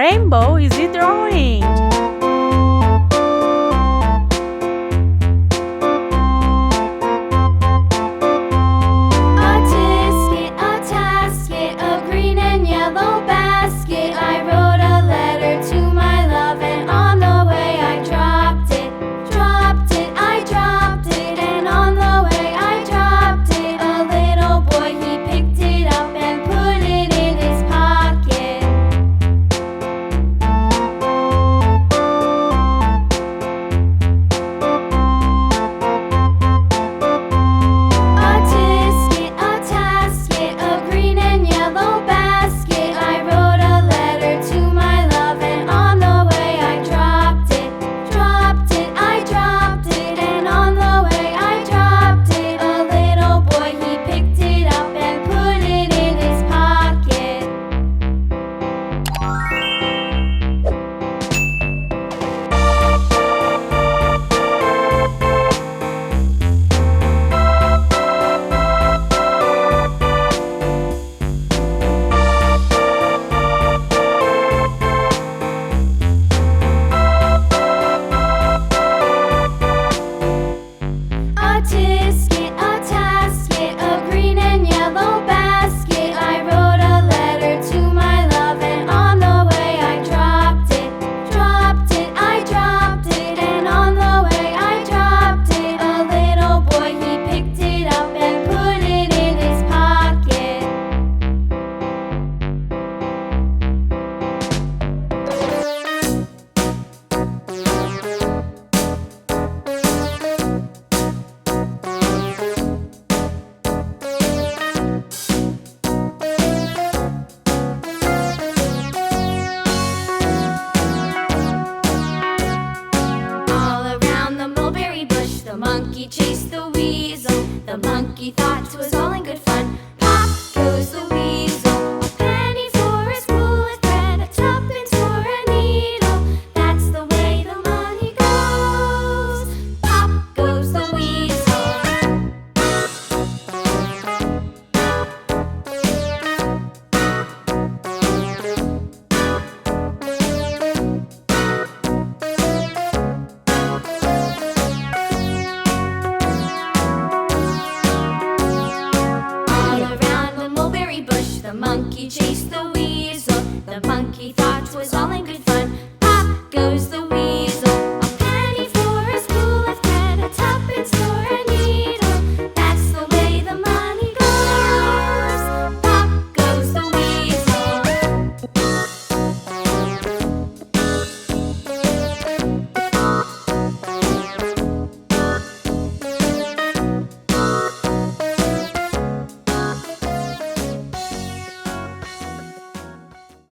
rainbow is he drawing? A tasket, a green and yellow basket. I wrote a letter to my love, and on the way I dropped it. I dropped it, and on the way I dropped it. A little boy, he picked it up and put it in his pocket. A tasket, a green and yellow basket. I wrote a letter to my love, and on the way I dropped it. I dropped it, and on the way I dropped it. A little boy, he picked it up and put it in his pocket. A tasket, a green and yellow basket. I wrote a letter to my love, and on the way I dropped it. I dropped it, and on the way I dropped it. A little boy, he picked it up and put it in his pocket. All around the mulberry bush, the monkey chased the weasel. The monkey thought 'twas all in good fun. Pop goes the weasel. A penny for a spool of thread, a tuppence for a needle. That's the way the money goes. Pop goes the weasel. All around the mulberry bush, the monkey chased the weasel. The monkey thought 'twas all in good fun.